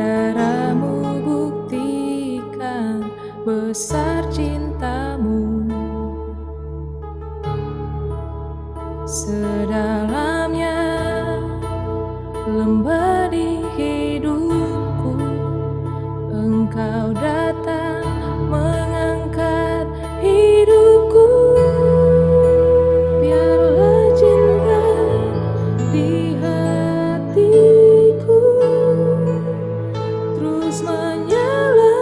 Darahmu buktikan besar cintamu, sedalamnya lembah di hidupku. Engkau datang mengangkat hidupku. Biarlah cinta di hatiku terus menyala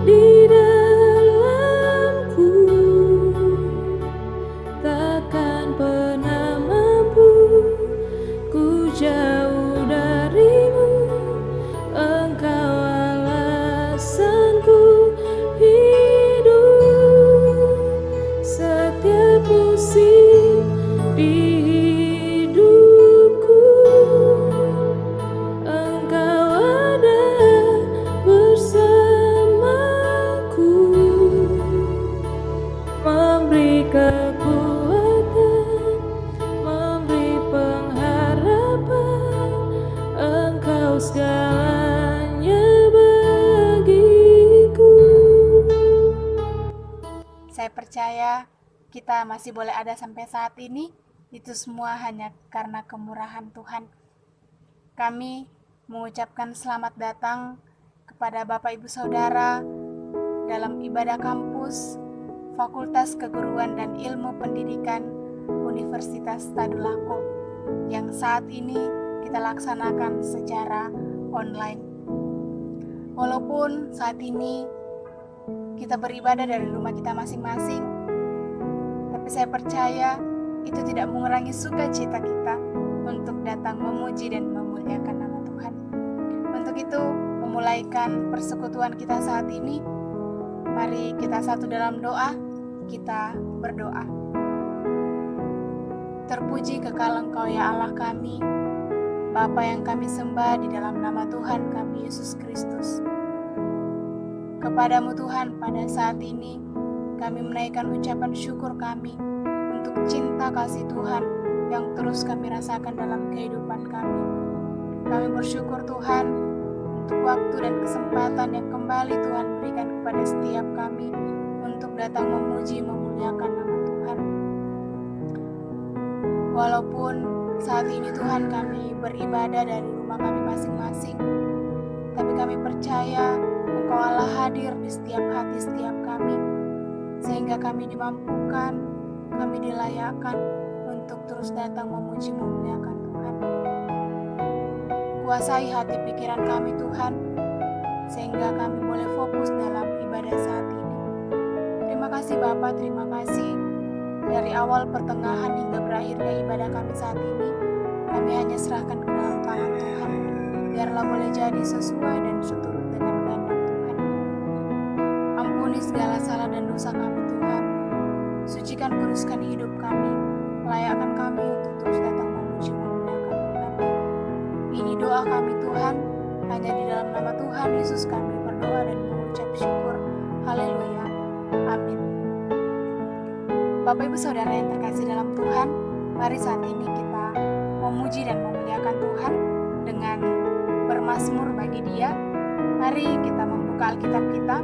di dalamku. Takkan pernah mampu ku jauh darimu. Engkau alasanku hidup. Setiap musim di hidupku, Engkau ada bersamaku, memberi kekuatan, memberi pengharapan. Engkau segalanya bagiku. Saya percaya kita masih boleh ada sampai saat ini, itu semua hanya karena kemurahan Tuhan. Kami mengucapkan selamat datang kepada Bapak Ibu Saudara dalam ibadah kampus Fakultas Keguruan dan Ilmu Pendidikan Universitas Tadulako yang saat ini kita laksanakan secara online. Walaupun saat ini kita beribadah dari rumah kita masing-masing, tapi saya percaya itu tidak mengurangi sukacita kita untuk datang memuji dan memuliakan nama Tuhan. Untuk itu, memulaikan persekutuan kita saat ini, mari kita satu dalam doa, kita berdoa. Terpuji kekal Engkau ya Allah kami, Bapa yang kami sembah di dalam nama Tuhan kami Yesus Kristus. Kepadamu Tuhan, pada saat ini kami menaikkan ucapan syukur kami untuk cinta kasih Tuhan yang terus kami rasakan dalam kehidupan kami. Kami bersyukur Tuhan untuk waktu dan kesempatan yang kembali Tuhan berikan kepada setiap kami untuk datang memuji memuliakan nama Tuhan. Walaupun saat ini Tuhan kami beribadah dari rumah kami masing-masing, tapi kami percaya Engkau Allah hadir di setiap hati setiap kami, sehingga kami dimampukan, kami dilayakkan untuk terus datang memuji memuliakan Tuhan. Kuasai hati pikiran kami Tuhan, sehingga kami boleh fokus dalam ibadah saat ini. Terima kasih Bapa, terima kasih dari awal pertengahan hingga berakhirnya ibadah kami saat ini. Kami hanya serahkan ke dalam tangan Tuhan, biarlah boleh jadi sesuai dan seturut dengan kehendak Tuhan. Ampuni segala salah dan dosa kami Tuhan, sucikan kuduskan hidup kami, layakkan kami untuk terus datang memuji memuliakan Tuhan. Ini doa kami Tuhan, hanya di dalam nama Tuhan Yesus kami berdoa dan mengucap syukur. Haleluya, amin. Bapak Ibu Saudara yang terkasih dalam Tuhan, mari saat ini kita memuji dan memuliakan Tuhan dengan bermazmur bagi Dia. Mari kita membuka Alkitab kita.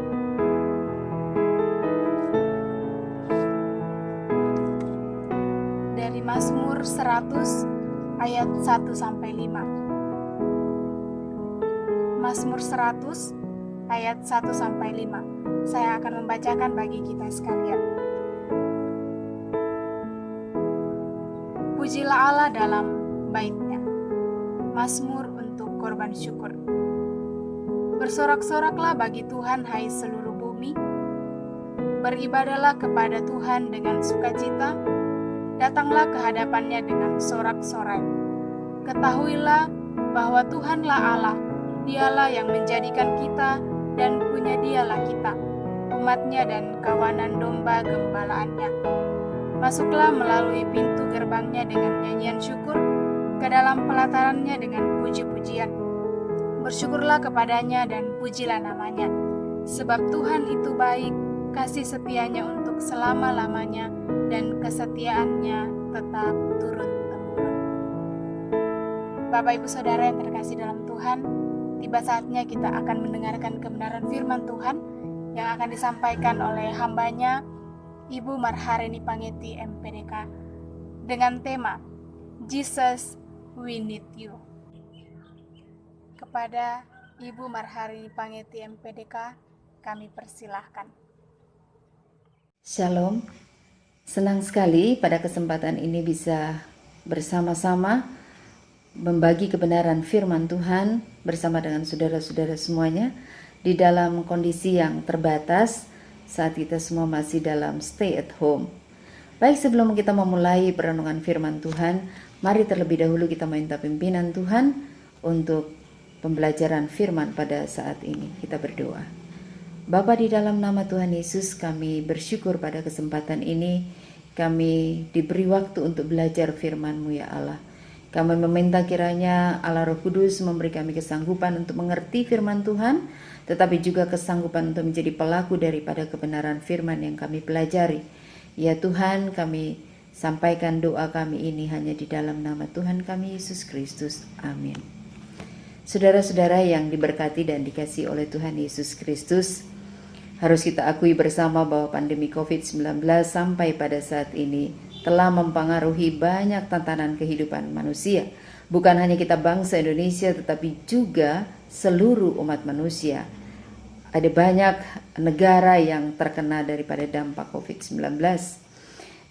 Dari Mazmur 100 ayat 1 sampai 5. Mazmur 100 ayat 1 sampai 5. Saya akan membacakan bagi kita sekalian. Pujilah Allah dalam bait-Nya. Mazmur untuk korban syukur. Bersorak-soraklah bagi Tuhan hai seluruh bumi. Beribadahlah kepada Tuhan dengan sukacita. Datanglah ke hadapan-Nya dengan sorak-sorai. Ketahuilah bahwa Tuhanlah Allah. Dialah yang menjadikan kita dan punya Dialah kita, umat-Nya dan kawanan domba gembalaannya. Masuklah melalui pintu gerbang-Nya dengan nyanyian syukur, ke dalam pelataran-Nya dengan puji-pujian. Bersyukurlah kepada-Nya dan pujilah nama-Nya, sebab Tuhan itu baik, kasih setia-Nya untuk selama-lamanya, dan kesetiaan-Nya tetap turun-temurun. Bapak Ibu Saudara yang terkasih dalam Tuhan, tiba saatnya kita akan mendengarkan kebenaran firman Tuhan yang akan disampaikan oleh hambanya Ibu Marharini Pangeti MPDK dengan tema Jesus We Need You. Kepada Ibu Marharini Pangeti MPDK kami persilahkan. Shalom, senang sekali pada kesempatan ini bisa bersama-sama membagi kebenaran firman Tuhan bersama dengan saudara-saudara semuanya di dalam kondisi yang terbatas saat kita semua masih dalam stay at home. Baik, sebelum kita memulai perenungan firman Tuhan, mari terlebih dahulu kita minta pimpinan Tuhan untuk pembelajaran firman pada saat ini. Kita berdoa. Bapa, di dalam nama Tuhan Yesus, kami bersyukur pada kesempatan ini kami diberi waktu untuk belajar firman-Mu ya Allah. Kami meminta kiranya Allah Roh Kudus memberi kami kesanggupan untuk mengerti firman Tuhan, tetapi juga kesanggupan untuk menjadi pelaku daripada kebenaran firman yang kami pelajari. Ya Tuhan, kami sampaikan doa kami ini hanya di dalam nama Tuhan kami Yesus Kristus. Amin. Saudara-saudara yang diberkati dan dikasihi oleh Tuhan Yesus Kristus, harus kita akui bersama bahwa pandemi COVID-19 sampai pada saat ini telah mempengaruhi banyak tatanan kehidupan manusia. Bukan hanya kita bangsa Indonesia, tetapi juga seluruh umat manusia. Ada banyak negara yang terkena daripada dampak COVID-19.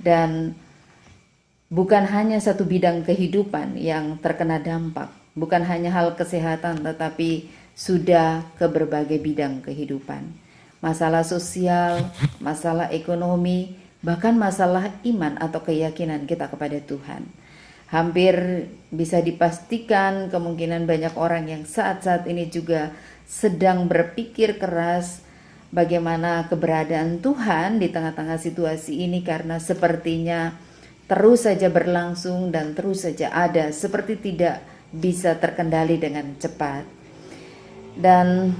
Dan bukan hanya satu bidang kehidupan yang terkena dampak. Bukan hanya hal kesehatan, tetapi sudah ke berbagai bidang kehidupan. Masalah sosial, masalah ekonomi, bahkan masalah iman atau keyakinan kita kepada Tuhan. Hampir bisa dipastikan kemungkinan banyak orang yang saat-saat ini juga sedang berpikir keras bagaimana keberadaan Tuhan di tengah-tengah situasi ini, karena sepertinya terus saja berlangsung dan terus saja ada, seperti tidak bisa terkendali dengan cepat. Dan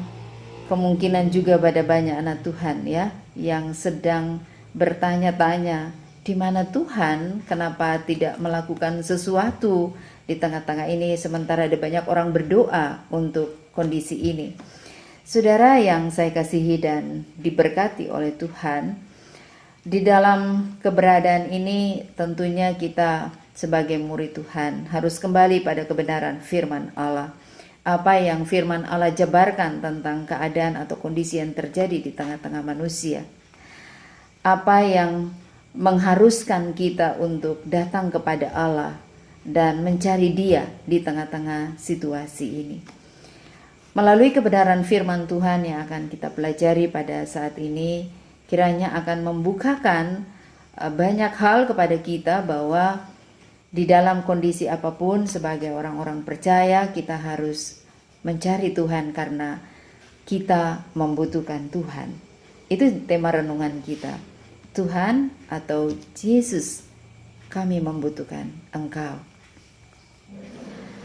kemungkinan juga pada banyak anak Tuhan ya yang sedang bertanya-tanya, di mana Tuhan, kenapa tidak melakukan sesuatu di tengah-tengah ini, sementara ada banyak orang berdoa untuk kondisi ini. Saudara yang saya kasihi dan diberkati oleh Tuhan, di dalam keberadaan ini tentunya kita sebagai murid Tuhan harus kembali pada kebenaran firman Allah. Apa yang firman Allah jabarkan tentang keadaan atau kondisi yang terjadi di tengah-tengah manusia. Apa yang mengharuskan kita untuk datang kepada Allah dan mencari Dia di tengah-tengah situasi ini. Melalui kebenaran firman Tuhan yang akan kita pelajari pada saat ini, kiranya akan membukakan banyak hal kepada kita bahwa di dalam kondisi apapun sebagai orang-orang percaya kita harus mencari Tuhan karena kita membutuhkan Tuhan. Itu tema renungan kita. Tuhan atau Yesus, kami membutuhkan Engkau.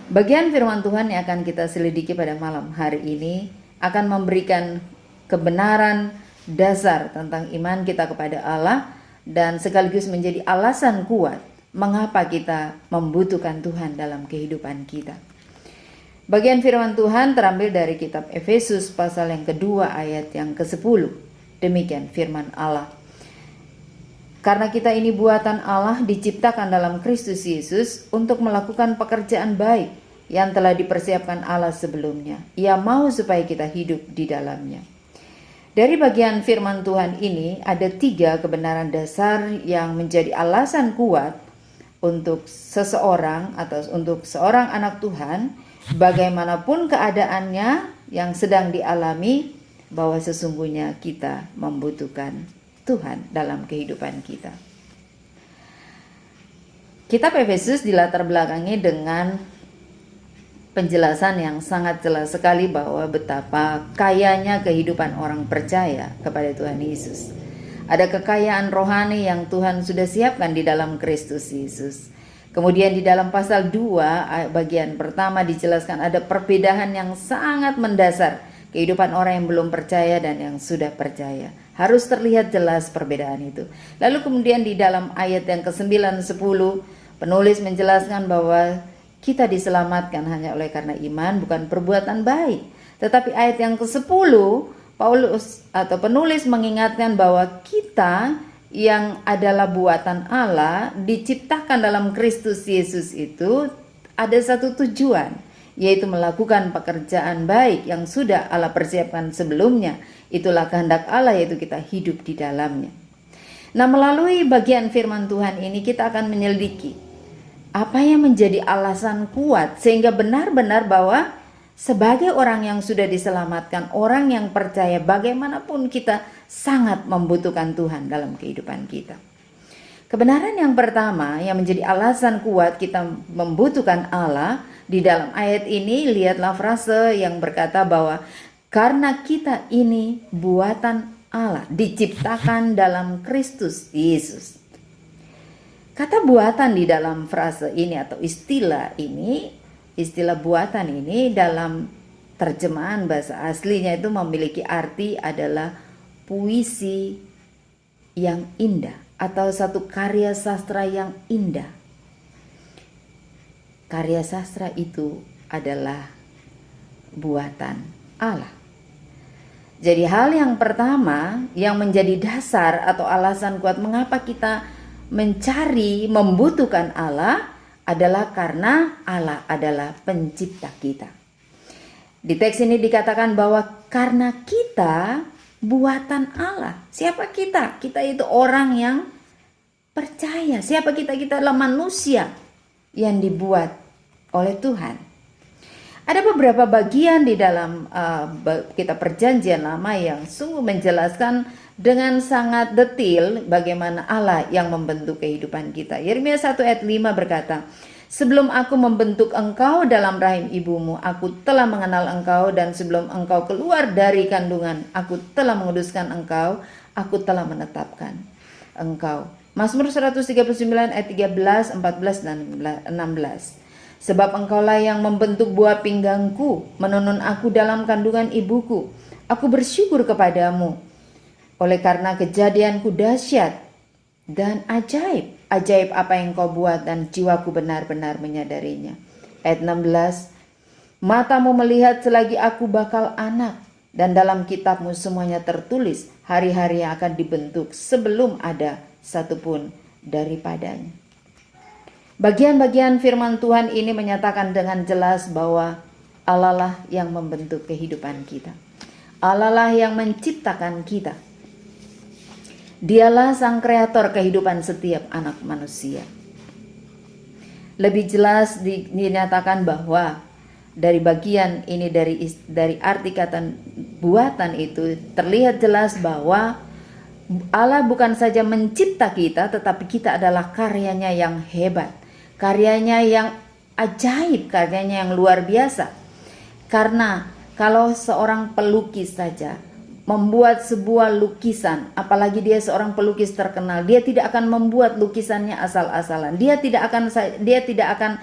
Bagian firman Tuhan yang akan kita selidiki pada malam hari ini akan memberikan kebenaran dasar tentang iman kita kepada Allah dan sekaligus menjadi alasan kuat mengapa kita membutuhkan Tuhan dalam kehidupan kita. Bagian firman Tuhan terambil dari kitab Efesus pasal yang kedua ayat yang ke-10. Demikian firman Allah. Karena kita ini buatan Allah, diciptakan dalam Kristus Yesus untuk melakukan pekerjaan baik yang telah dipersiapkan Allah sebelumnya. Ia mau supaya kita hidup di dalamnya. Dari bagian firman Tuhan ini ada 3 kebenaran dasar yang menjadi alasan kuat untuk seseorang atau untuk seorang anak Tuhan, bagaimanapun keadaannya yang sedang dialami, bahwa sesungguhnya kita membutuhkan Tuhan dalam kehidupan kita. Kitab Efesus dilatar belakangi dengan penjelasan yang sangat jelas sekali bahwa betapa kayanya kehidupan orang percaya kepada Tuhan Yesus. Ada kekayaan rohani yang Tuhan sudah siapkan di dalam Kristus Yesus. Kemudian di dalam pasal 2 bagian pertama dijelaskan ada perbedaan yang sangat mendasar kehidupan orang yang belum percaya dan yang sudah percaya. Harus terlihat jelas perbedaan itu. Lalu kemudian di dalam ayat yang ke-9, 10 penulis menjelaskan bahwa kita diselamatkan hanya oleh karena iman, bukan perbuatan baik. Tetapi ayat yang ke-10, Paulus atau penulis mengingatkan bahwa kita yang adalah buatan Allah diciptakan dalam Kristus Yesus itu ada satu tujuan, yaitu melakukan pekerjaan baik yang sudah Allah persiapkan sebelumnya. Itulah kehendak Allah, yaitu kita hidup di dalamnya. Nah, melalui bagian firman Tuhan ini kita akan menyelidiki apa yang menjadi alasan kuat sehingga benar-benar bahwa sebagai orang yang sudah diselamatkan, orang yang percaya, bagaimanapun kita sangat membutuhkan Tuhan dalam kehidupan kita. Kebenaran yang pertama yang menjadi alasan kuat kita membutuhkan Allah, di dalam ayat ini lihatlah frase yang berkata bahwa karena kita ini buatan Allah, diciptakan dalam Kristus Yesus. Kata buatan di dalam frase ini atau istilah buatan ini dalam terjemahan bahasa aslinya itu memiliki arti adalah puisi yang indah atau satu karya sastra yang indah. Karya sastra itu adalah buatan Allah. Jadi hal yang pertama yang menjadi dasar atau alasan kuat mengapa kita mencari, membutuhkan Allah adalah karena Allah adalah pencipta kita. Di teks ini dikatakan bahwa karena kita buatan Allah. Siapa kita? Kita itu orang yang percaya. Siapa kita? Kita adalah manusia yang dibuat oleh Tuhan. Ada beberapa bagian di dalam kitab Perjanjian Lama yang sungguh menjelaskan dengan sangat detail bagaimana Allah yang membentuk kehidupan kita. Yeremia 1 ayat 5 berkata, sebelum aku membentuk engkau dalam rahim ibumu, aku telah mengenal engkau, dan sebelum engkau keluar dari kandungan, aku telah menguduskan engkau, aku telah menetapkan engkau. Mazmur 139 ayat 13, 14, dan 16. Sebab engkaulah yang membentuk buah pinggangku, menunun aku dalam kandungan ibuku. Aku bersyukur kepadamu, oleh karena kejadianku dahsyat dan ajaib. Ajaib apa yang kau buat dan jiwaku benar-benar menyadarinya. Ayat 16. Matamu melihat selagi aku bakal anak, dan dalam kitabmu semuanya tertulis hari-hari yang akan dibentuk sebelum ada satupun daripadanya. Bagian-bagian firman Tuhan ini menyatakan dengan jelas bahwa Allah lah yang membentuk kehidupan kita. Allah lah yang menciptakan kita. Dialah sang kreator kehidupan setiap anak manusia. Lebih jelas dinyatakan bahwa dari bagian ini dari arti kata buatan itu terlihat jelas bahwa Allah bukan saja mencipta kita, tetapi kita adalah karyanya yang hebat, karyanya yang ajaib, karyanya yang luar biasa. Karena kalau seorang pelukis saja membuat sebuah lukisan, apalagi dia seorang pelukis terkenal, dia tidak akan membuat lukisannya asal-asalan. Dia tidak akan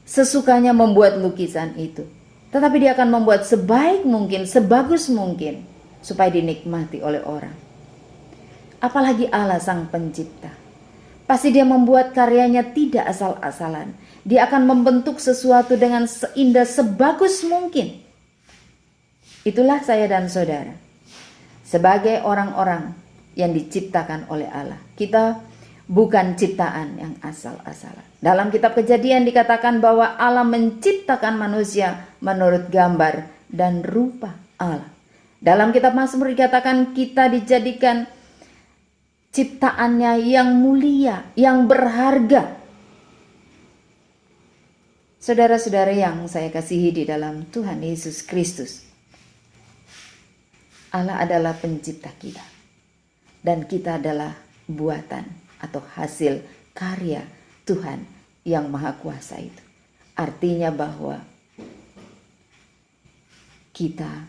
sesukanya membuat lukisan itu. Tetapi dia akan membuat sebaik mungkin, sebagus mungkin supaya dinikmati oleh orang. Apalagi Allah sang pencipta. Pasti dia membuat karyanya tidak asal-asalan. Dia akan membentuk sesuatu dengan seindah, sebagus mungkin. Itulah saya dan saudara. Sebagai orang-orang yang diciptakan oleh Allah. Kita bukan ciptaan yang asal-asalan. Dalam kitab Kejadian dikatakan bahwa Allah menciptakan manusia menurut gambar dan rupa Allah. Dalam kitab Mazmur dikatakan kita dijadikan ciptaannya yang mulia, yang berharga. Saudara-saudara yang saya kasihi di dalam Tuhan Yesus Kristus, Allah adalah pencipta kita. Dan kita adalah buatan atau hasil karya Tuhan yang Maha Kuasa itu. Artinya bahwa kita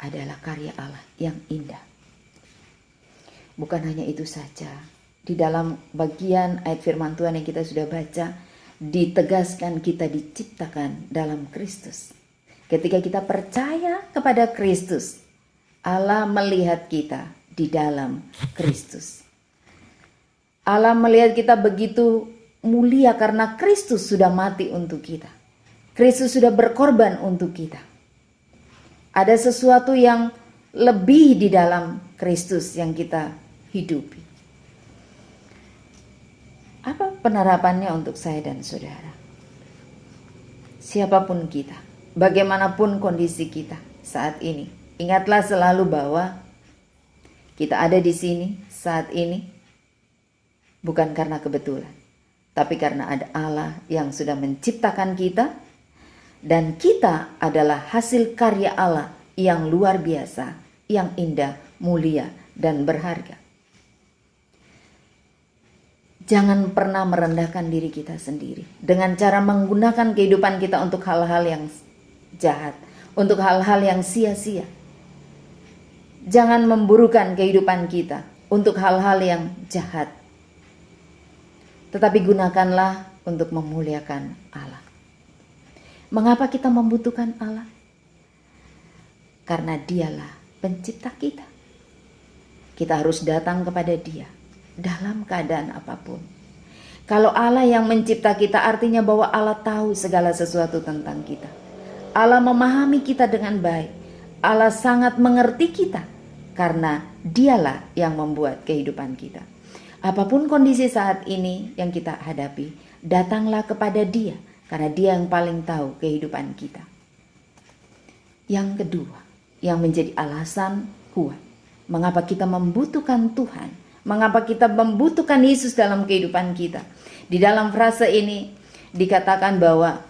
adalah karya Allah yang indah. Bukan hanya itu saja. Di dalam bagian ayat firman Tuhan yang kita sudah baca, ditegaskan kita diciptakan dalam Kristus. Ketika kita percaya kepada Kristus, Allah melihat kita di dalam Kristus. Allah melihat kita begitu mulia karena Kristus sudah mati untuk kita. Kristus sudah berkorban untuk kita. Ada sesuatu yang lebih di dalam Kristus yang kita hidupi. Apa penerapannya untuk saya dan saudara? Siapapun kita, bagaimanapun kondisi kita saat ini, ingatlah selalu bahwa kita ada di sini saat ini bukan karena kebetulan, tapi karena ada Allah yang sudah menciptakan kita, dan kita adalah hasil karya Allah yang luar biasa, yang indah, mulia, dan berharga. Jangan pernah merendahkan diri kita sendiri dengan cara menggunakan kehidupan kita untuk hal-hal yang jahat, untuk hal-hal yang sia-sia. Jangan memburukan kehidupan kita untuk hal-hal yang jahat. Tetapi gunakanlah untuk memuliakan Allah. Mengapa kita membutuhkan Allah? Karena Dialah pencipta kita. Kita harus datang kepada Dia dalam keadaan apapun. Kalau Allah yang mencipta kita, artinya bahwa Allah tahu segala sesuatu tentang kita. Allah memahami kita dengan baik. Allah sangat mengerti kita karena Dialah yang membuat kehidupan kita. Apapun kondisi saat ini yang kita hadapi, datanglah kepada Dia karena Dia yang paling tahu kehidupan kita. Yang kedua, yang menjadi alasan kuat mengapa kita membutuhkan Tuhan, mengapa kita membutuhkan Yesus dalam kehidupan kita. Di dalam frase ini dikatakan bahwa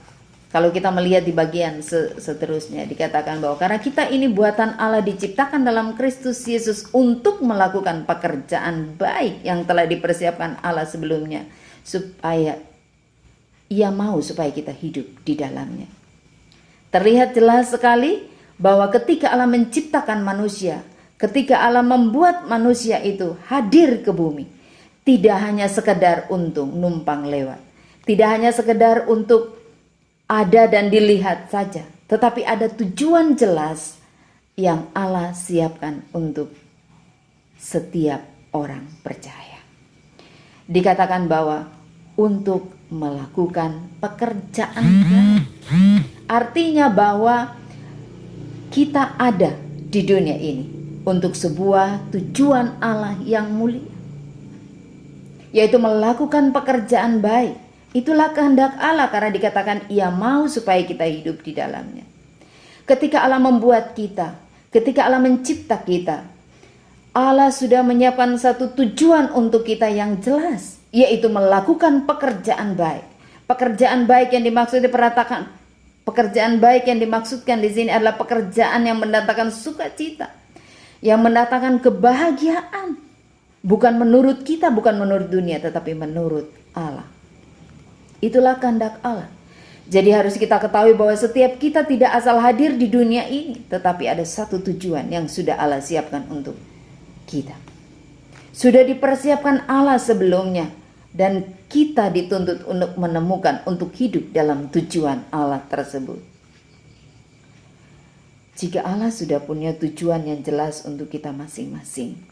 kalau kita melihat di bagian seterusnya, dikatakan bahwa karena kita ini buatan Allah, diciptakan dalam Kristus Yesus untuk melakukan pekerjaan baik yang telah dipersiapkan Allah sebelumnya, supaya Ia mau supaya kita hidup di dalamnya. Terlihat jelas sekali bahwa ketika Allah menciptakan manusia, ketika Allah membuat manusia itu hadir ke bumi, tidak hanya sekedar untuk numpang lewat, tidak hanya sekedar untuk ada dan dilihat saja, tetapi ada tujuan jelas yang Allah siapkan untuk setiap orang percaya. Dikatakan bahwa untuk melakukan pekerjaan baik, artinya bahwa kita ada di dunia ini untuk sebuah tujuan Allah yang mulia, yaitu melakukan pekerjaan baik. Itulah kehendak Allah, karena dikatakan Ia mau supaya kita hidup di dalamnya. Ketika Allah membuat kita, ketika Allah mencipta kita, Allah sudah menyiapkan satu tujuan untuk kita yang jelas, yaitu melakukan pekerjaan baik. Pekerjaan baik yang dimaksudkan, pekerjaan baik yang dimaksudkan di sini adalah pekerjaan yang mendatangkan sukacita, yang mendatangkan kebahagiaan, bukan menurut kita, bukan menurut dunia, tetapi menurut Allah. Itulah kehendak Allah. Jadi harus kita ketahui bahwa setiap kita tidak asal hadir di dunia ini, tetapi ada satu tujuan yang sudah Allah siapkan untuk kita. Sudah dipersiapkan Allah sebelumnya, dan kita dituntut untuk menemukan, untuk hidup dalam tujuan Allah tersebut. Jika Allah sudah punya tujuan yang jelas untuk kita masing-masing,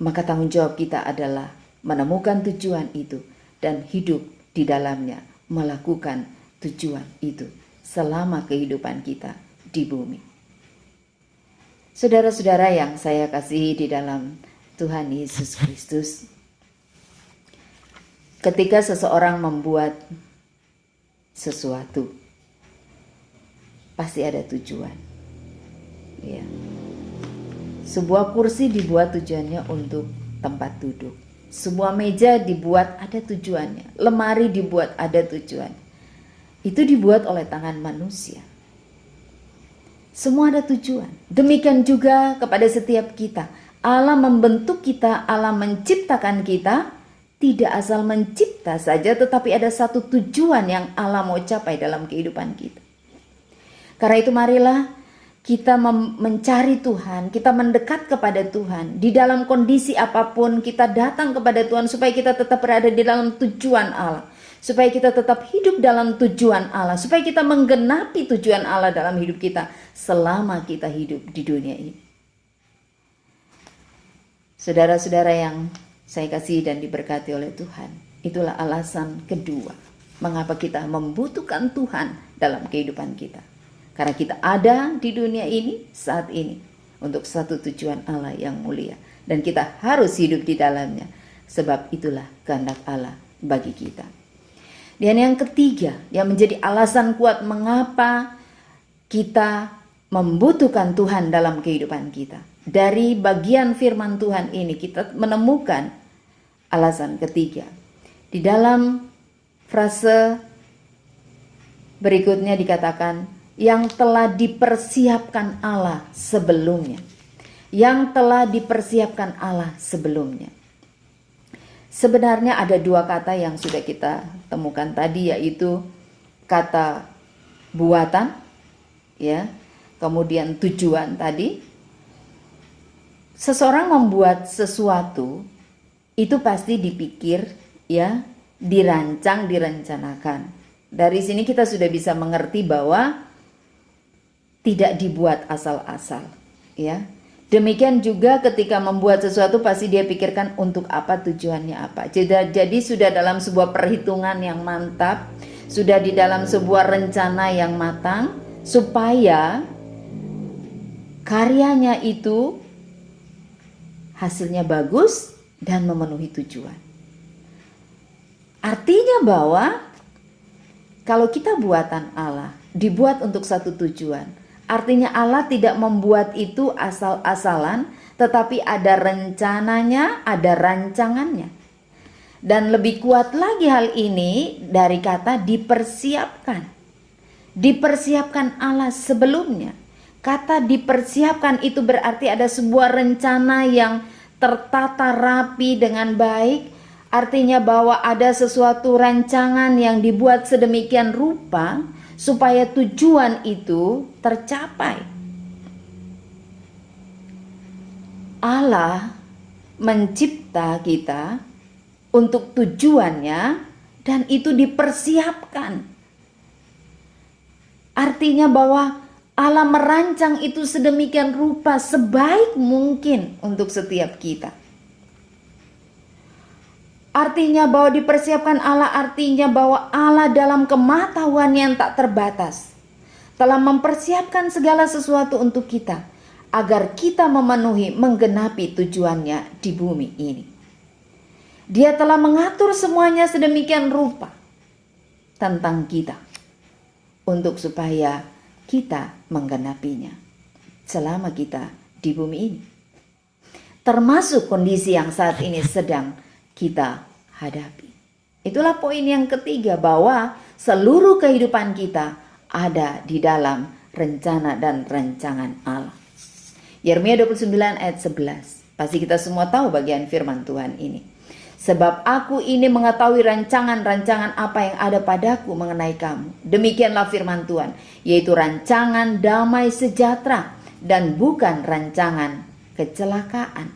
maka tanggung jawab kita adalah menemukan tujuan itu dan hidup di dalamnya, melakukan tujuan itu selama kehidupan kita di bumi. Saudara-saudara yang saya kasihi di dalam Tuhan Yesus Kristus, ketika seseorang membuat sesuatu, pasti ada tujuan. Ya. Sebuah kursi dibuat tujuannya untuk tempat duduk. Sebuah meja dibuat ada tujuannya. Lemari dibuat ada tujuan. Itu dibuat oleh tangan manusia. Semua ada tujuan. Demikian juga kepada setiap kita. Allah membentuk kita, Allah menciptakan kita. Tidak asal mencipta saja, tetapi ada satu tujuan yang Allah mau capai dalam kehidupan kita. Karena itu marilah kita mencari Tuhan, kita mendekat kepada Tuhan. Di dalam kondisi apapun kita datang kepada Tuhan supaya kita tetap berada di dalam tujuan Allah. Supaya kita tetap hidup dalam tujuan Allah. Supaya kita menggenapi tujuan Allah dalam hidup kita selama kita hidup di dunia ini. Saudara-saudara yang saya kasih dan diberkati oleh Tuhan, itulah alasan kedua mengapa kita membutuhkan Tuhan dalam kehidupan kita. Karena kita ada di dunia ini saat ini untuk satu tujuan Allah yang mulia. Dan kita harus hidup di dalamnya. Sebab itulah kehendak Allah bagi kita. Dan yang ketiga, yang menjadi alasan kuat mengapa kita membutuhkan Tuhan dalam kehidupan kita. Dari bagian firman Tuhan ini kita menemukan alasan ketiga. Di dalam frase berikutnya dikatakan, yang telah dipersiapkan Allah sebelumnya. Yang telah dipersiapkan Allah sebelumnya. Sebenarnya ada dua kata yang sudah kita temukan tadi, yaitu kata buatan, ya, kemudian tujuan tadi. Seseorang membuat sesuatu itu pasti dipikir, ya, dirancang, direncanakan. Dari sini kita sudah bisa mengerti bahwa tidak dibuat asal-asal, ya. Demikian juga ketika membuat sesuatu pasti dia pikirkan untuk apa, tujuannya apa. Jadi sudah dalam sebuah perhitungan yang mantap, sudah di dalam sebuah rencana yang matang, supaya karyanya itu hasilnya bagus dan memenuhi tujuan. Artinya bahwa kalau kita buatan Allah, dibuat untuk satu tujuan, artinya Allah tidak membuat itu asal-asalan, tetapi ada rencananya, ada rancangannya. Dan lebih kuat lagi hal ini dari kata dipersiapkan. Dipersiapkan Allah sebelumnya. Kata dipersiapkan itu berarti ada sebuah rencana yang tertata rapi dengan baik. Artinya bahwa ada sesuatu rancangan yang dibuat sedemikian rupa supaya tujuan itu tercapai. Allah mencipta kita untuk tujuannya dan itu dipersiapkan. Artinya bahwa Allah merancang itu sedemikian rupa sebaik mungkin untuk setiap kita. Artinya bahwa dipersiapkan Allah, artinya bahwa Allah dalam kematawan yang tak terbatas telah mempersiapkan segala sesuatu untuk kita agar kita memenuhi, menggenapi tujuannya di bumi ini. Dia telah mengatur semuanya sedemikian rupa tentang kita untuk supaya kita menggenapinya selama kita di bumi ini. Termasuk kondisi yang saat ini sedang kita hadapi. Itulah poin yang ketiga, bahwa seluruh kehidupan kita ada di dalam rencana dan rancangan Allah. Yeremia 29 ayat 11. Pasti kita semua tahu bagian firman Tuhan ini. Sebab aku ini mengetahui rancangan-rancangan apa yang ada padaku mengenai kamu. Demikianlah firman Tuhan, yaitu rancangan damai sejahtera dan bukan rancangan kecelakaan.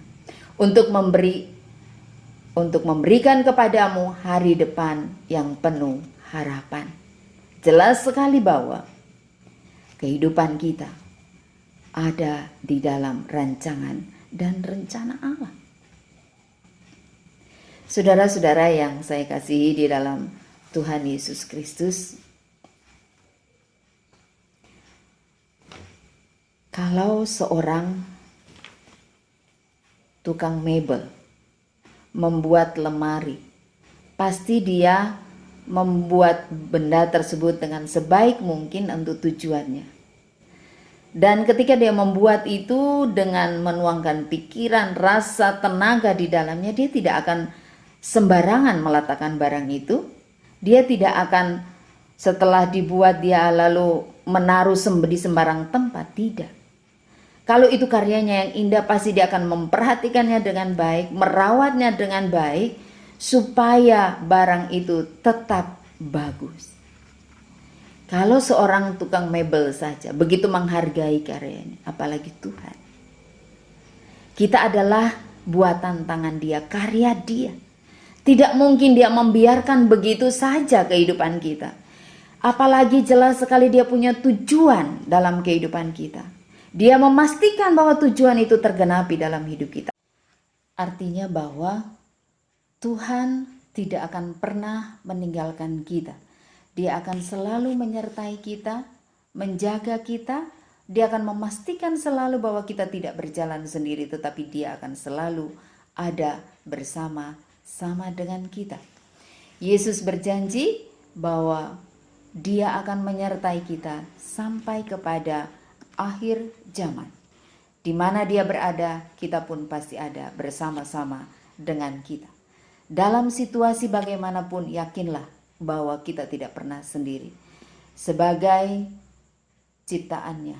Untuk memberikan kepadamu hari depan yang penuh harapan. Jelas sekali bahwa kehidupan kita ada di dalam rancangan dan rencana Allah. Saudara-saudara yang saya kasihi di dalam Tuhan Yesus Kristus, kalau seorang tukang mebel membuat lemari, pasti dia membuat benda tersebut dengan sebaik mungkin untuk tujuannya. Dan ketika dia membuat itu dengan menuangkan pikiran, rasa, tenaga di dalamnya, dia tidak akan sembarangan meletakkan barang itu. Dia tidak akan setelah dibuat dia lalu menaruh di sembarang tempat, tidak. Kalau itu karyanya yang indah, pasti dia akan memperhatikannya dengan baik, merawatnya dengan baik, supaya barang itu tetap bagus. Kalau seorang tukang mebel saja begitu menghargai karyanya, apalagi Tuhan. Kita adalah buatan tangan dia, karya dia. Tidak mungkin dia membiarkan begitu saja kehidupan kita. Apalagi jelas sekali dia punya tujuan dalam kehidupan kita. Dia memastikan bahwa tujuan itu tergenapi dalam hidup kita. Artinya bahwa Tuhan tidak akan pernah meninggalkan kita. Dia akan selalu menyertai kita, menjaga kita. Dia akan memastikan selalu bahwa kita tidak berjalan sendiri, tetapi Dia akan selalu ada bersama-sama dengan kita. Yesus berjanji bahwa Dia akan menyertai kita sampai kepada akhir zaman. Di mana Dia berada, kita pun pasti ada bersama-sama dengan kita. Dalam situasi bagaimanapun, yakinlah bahwa kita tidak pernah sendiri. Sebagai ciptaannya,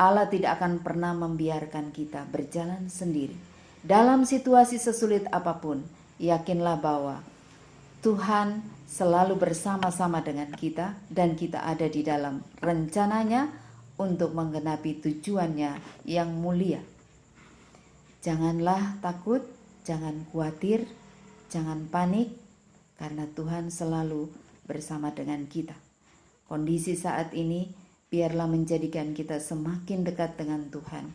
Allah tidak akan pernah membiarkan kita berjalan sendiri. Dalam situasi sesulit apapun, yakinlah bahwa Tuhan selalu bersama-sama dengan kita dan kita ada di dalam rencananya untuk menggenapi tujuannya yang mulia. Janganlah takut, jangan khawatir, jangan panik, karena Tuhan selalu bersama dengan kita. Kondisi saat ini biarlah menjadikan kita semakin dekat dengan Tuhan,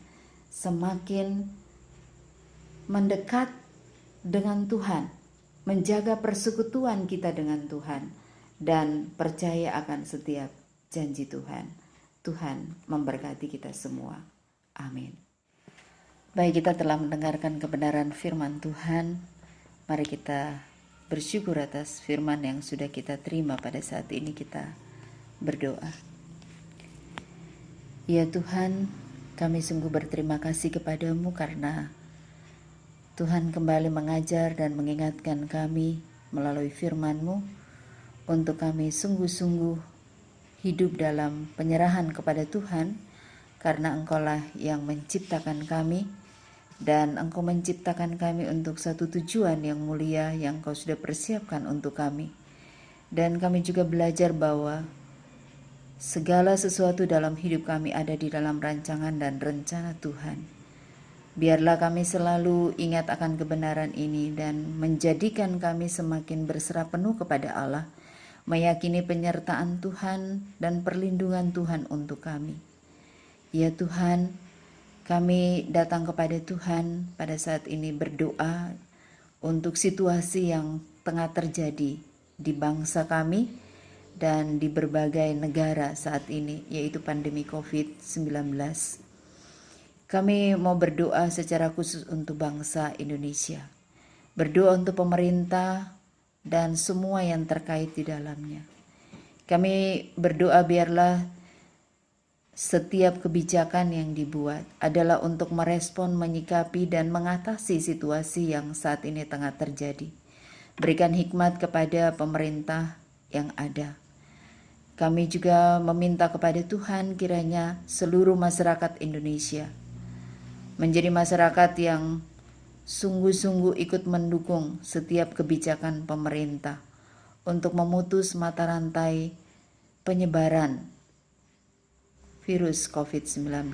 semakin mendekat dengan Tuhan, menjaga persekutuan kita dengan Tuhan, dan percaya akan setiap janji Tuhan. Tuhan memberkati kita semua. Amin. Baik, kita telah mendengarkan kebenaran firman Tuhan. Mari kita bersyukur atas firman yang sudah kita terima pada saat ini. Kita berdoa. Ya Tuhan, kami sungguh berterima kasih kepadamu karena Tuhan kembali mengajar dan mengingatkan kami melalui firman-Mu untuk kami sungguh-sungguh hidup dalam penyerahan kepada Tuhan, karena Engkaulah yang menciptakan kami dan Engkau menciptakan kami untuk satu tujuan yang mulia yang Engkau sudah persiapkan untuk kami. Dan kami juga belajar bahwa segala sesuatu dalam hidup kami ada di dalam rancangan dan rencana Tuhan. Biarlah kami selalu ingat akan kebenaran ini dan menjadikan kami semakin berserah penuh kepada Allah, meyakini penyertaan Tuhan dan perlindungan Tuhan untuk kami. Ya Tuhan, kami datang kepada Tuhan pada saat ini berdoa untuk situasi yang tengah terjadi di bangsa kami dan di berbagai negara saat ini, yaitu pandemi COVID-19. Kami mau berdoa secara khusus untuk bangsa Indonesia. Berdoa untuk pemerintah dan semua yang terkait di dalamnya. Kami berdoa biarlah setiap kebijakan yang dibuat adalah untuk merespon, menyikapi, dan mengatasi situasi yang saat ini tengah terjadi. Berikan hikmat kepada pemerintah yang ada. Kami juga meminta kepada Tuhan kiranya seluruh masyarakat Indonesia menjadi masyarakat yang sungguh-sungguh ikut mendukung setiap kebijakan pemerintah untuk memutus mata rantai penyebaran virus COVID-19.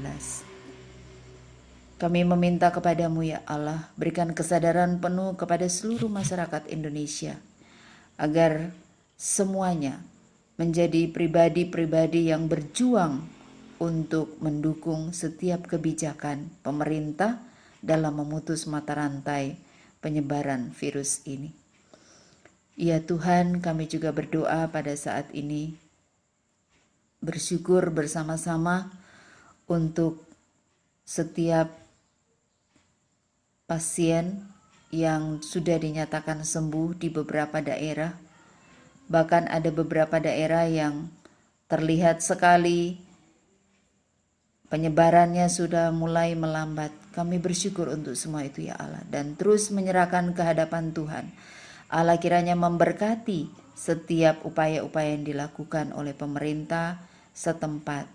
Kami meminta kepadamu ya Allah, berikan kesadaran penuh kepada seluruh masyarakat Indonesia agar semuanya menjadi pribadi-pribadi yang berjuang untuk mendukung setiap kebijakan pemerintah dalam memutus mata rantai penyebaran virus ini. Ya Tuhan, kami juga berdoa pada saat ini, bersyukur bersama-sama untuk setiap pasien yang sudah dinyatakan sembuh di beberapa daerah. Bahkan ada beberapa daerah yang terlihat sekali penyebarannya sudah mulai melambat. Kami bersyukur untuk semua itu ya Allah, dan terus menyerahkan ke hadapan Tuhan. Allah kiranya memberkati setiap upaya-upaya yang dilakukan oleh pemerintah setempat.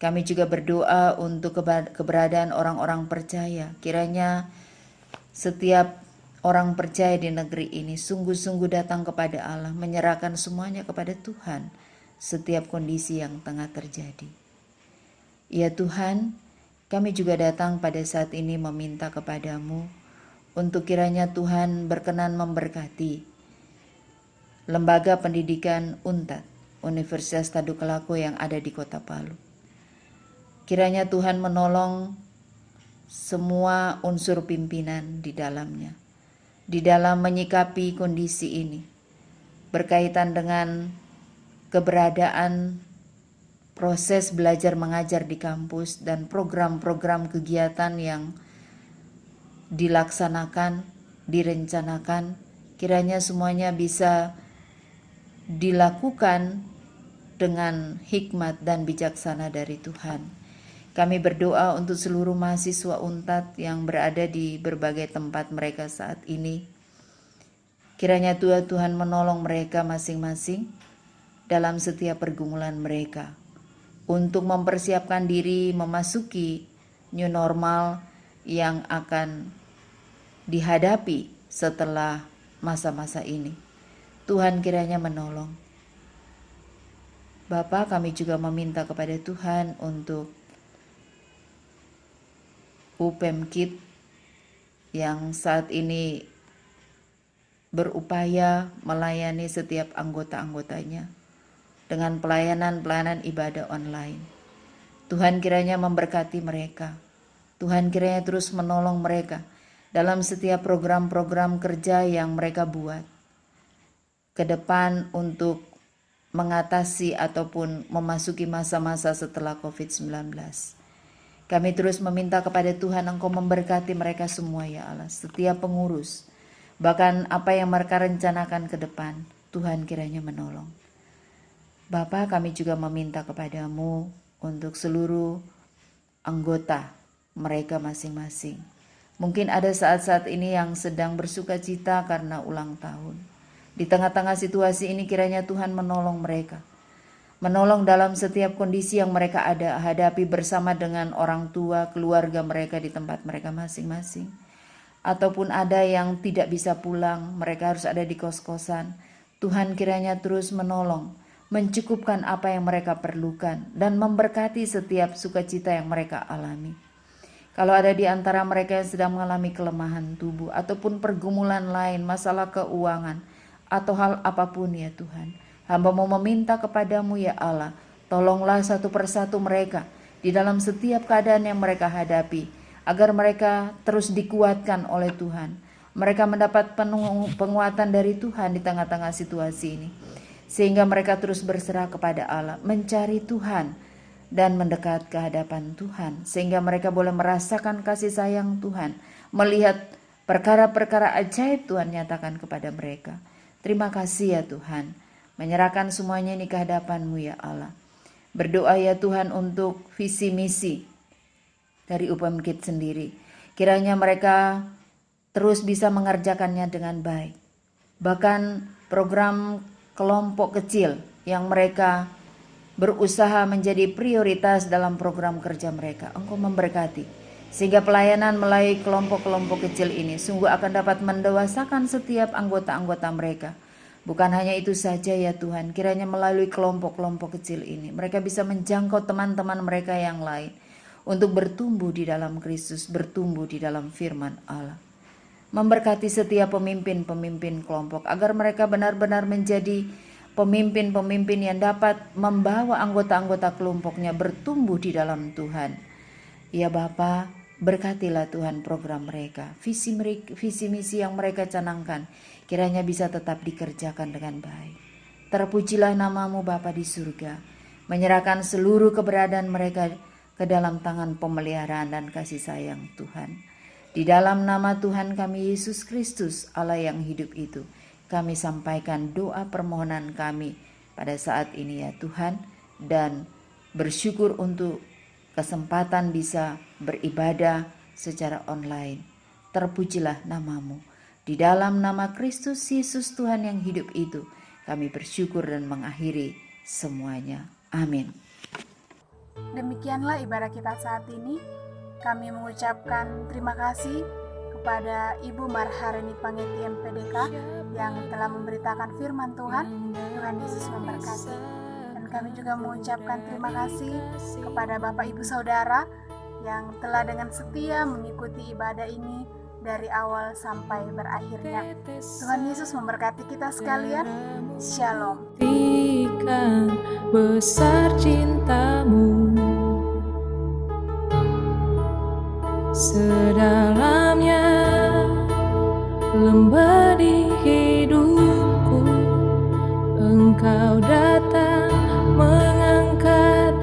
Kami juga berdoa untuk keberadaan orang-orang percaya. Kiranya setiap orang percaya di negeri ini sungguh-sungguh datang kepada Allah, menyerahkan semuanya kepada Tuhan setiap kondisi yang tengah terjadi. Ya Tuhan, kami juga datang pada saat ini meminta kepadamu untuk kiranya Tuhan berkenan memberkati lembaga pendidikan UNTAD, Universitas Tadukelako yang ada di Kota Palu. Kiranya Tuhan menolong semua unsur pimpinan di dalamnya, di dalam menyikapi kondisi ini, berkaitan dengan keberadaan proses belajar mengajar di kampus dan program-program kegiatan yang dilaksanakan, direncanakan, kiranya semuanya bisa dilakukan dengan hikmat dan bijaksana dari Tuhan. Kami berdoa untuk seluruh mahasiswa UNTAD yang berada di berbagai tempat mereka saat ini. Kiranya Tuhan menolong mereka masing-masing dalam setiap pergumulan mereka untuk mempersiapkan diri memasuki new normal yang akan dihadapi setelah masa-masa ini. Tuhan kiranya menolong. Bapa, kami juga meminta kepada Tuhan untuk UPEMKID yang saat ini berupaya melayani setiap anggota-anggotanya dengan pelayanan ibadah online. Tuhan kiranya memberkati mereka. Tuhan kiranya terus menolong mereka dalam setiap program-program kerja yang mereka buat ke depan untuk mengatasi ataupun memasuki masa-masa setelah COVID-19. Kami terus meminta kepada Tuhan, Engkau memberkati mereka semua ya Allah, setiap pengurus, bahkan apa yang mereka rencanakan ke depan, Tuhan kiranya menolong. Bapa, kami juga meminta kepadamu untuk seluruh anggota mereka masing-masing. Mungkin ada saat-saat ini yang sedang bersuka cita karena ulang tahun. Di tengah-tengah situasi ini kiranya Tuhan menolong mereka. Menolong dalam setiap kondisi yang mereka hadapi bersama dengan orang tua, keluarga mereka di tempat mereka masing-masing. Ataupun ada yang tidak bisa pulang, mereka harus ada di kos-kosan. Tuhan kiranya terus menolong, mencukupkan apa yang mereka perlukan, dan memberkati setiap sukacita yang mereka alami. Kalau ada di antara mereka yang sedang mengalami kelemahan tubuh, ataupun pergumulan lain, masalah keuangan, atau hal apapun ya Tuhan, hamba mau meminta kepadamu ya Allah, tolonglah satu persatu mereka di dalam setiap keadaan yang mereka hadapi, agar mereka terus dikuatkan oleh Tuhan. Mereka mendapat penguatan dari Tuhan di tengah-tengah situasi ini, sehingga mereka terus berserah kepada Allah, mencari Tuhan dan mendekat ke hadapan Tuhan, sehingga mereka boleh merasakan kasih sayang Tuhan, melihat perkara-perkara ajaib Tuhan nyatakan kepada mereka. Terima kasih ya Tuhan, menyerahkan semuanya ini ke hadapan-Mu ya Allah. Berdoa ya Tuhan untuk visi misi dari UPEMKID sendiri. Kiranya mereka terus bisa mengerjakannya dengan baik. Bahkan program kelompok kecil yang mereka berusaha menjadi prioritas dalam program kerja mereka, Engkau memberkati. Sehingga pelayanan melalui kelompok-kelompok kecil ini sungguh akan dapat mendewasakan setiap anggota-anggota mereka. Bukan hanya itu saja ya Tuhan, kiranya melalui kelompok-kelompok kecil ini mereka bisa menjangkau teman-teman mereka yang lain untuk bertumbuh di dalam Kristus, bertumbuh di dalam firman Allah. Memberkati setiap pemimpin-pemimpin kelompok agar mereka benar-benar menjadi pemimpin-pemimpin yang dapat membawa anggota-anggota kelompoknya bertumbuh di dalam Tuhan. Ya Bapa, berkatilah Tuhan program mereka, visi misi yang mereka canangkan, kiranya bisa tetap dikerjakan dengan baik. Terpujilah namamu Bapa di surga, menyerahkan seluruh keberadaan mereka ke dalam tangan pemeliharaan dan kasih sayang Tuhan. Di dalam nama Tuhan kami Yesus Kristus, Allah yang hidup itu, kami sampaikan doa permohonan kami pada saat ini ya Tuhan, dan bersyukur untuk kesempatan bisa beribadah secara online. Terpujilah namamu. Di dalam nama Kristus Yesus Tuhan yang hidup itu, kami bersyukur dan mengakhiri semuanya. Amin. Demikianlah ibadah kita saat ini. Kami mengucapkan terima kasih kepada Ibu Marharini Pangeti MPDK yang telah memberitakan firman Tuhan. Tuhan Yesus memberkati. Dan kami juga mengucapkan terima kasih kepada Bapak Ibu Saudara yang telah dengan setia mengikuti ibadah ini dari awal sampai berakhirnya. Tuhan Yesus memberkati kita sekalian. Shalom. Buktikan besar cintamu, sedalamnya lembah di hidupku. Engkau datang mengangkat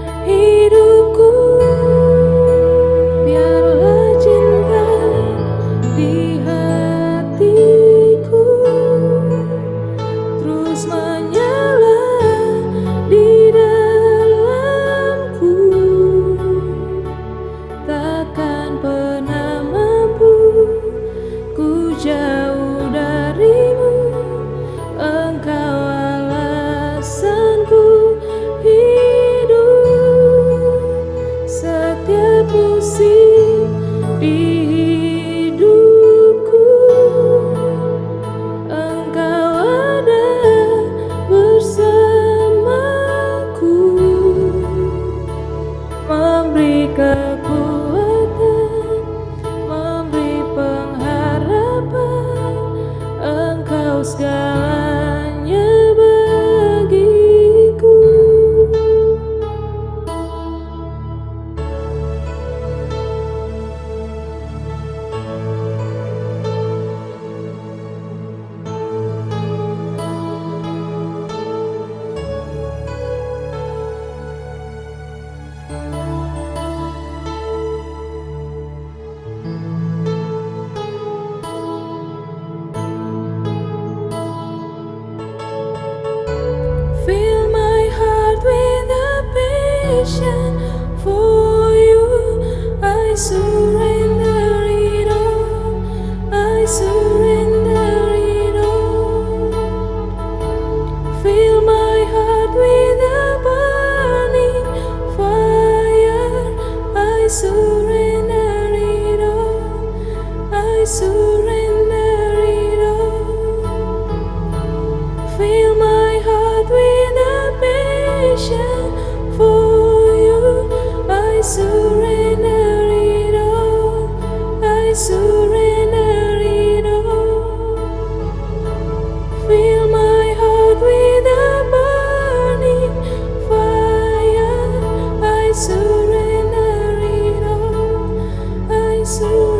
surrender it all. I surrender it all. Fill my heart with a burning fire. I surrender it all. I surrender it all. Fill my heart with a passion for you. I surrender it all. I surrender it all. Fill my heart with a burning fire. I surrender it all. I surrender.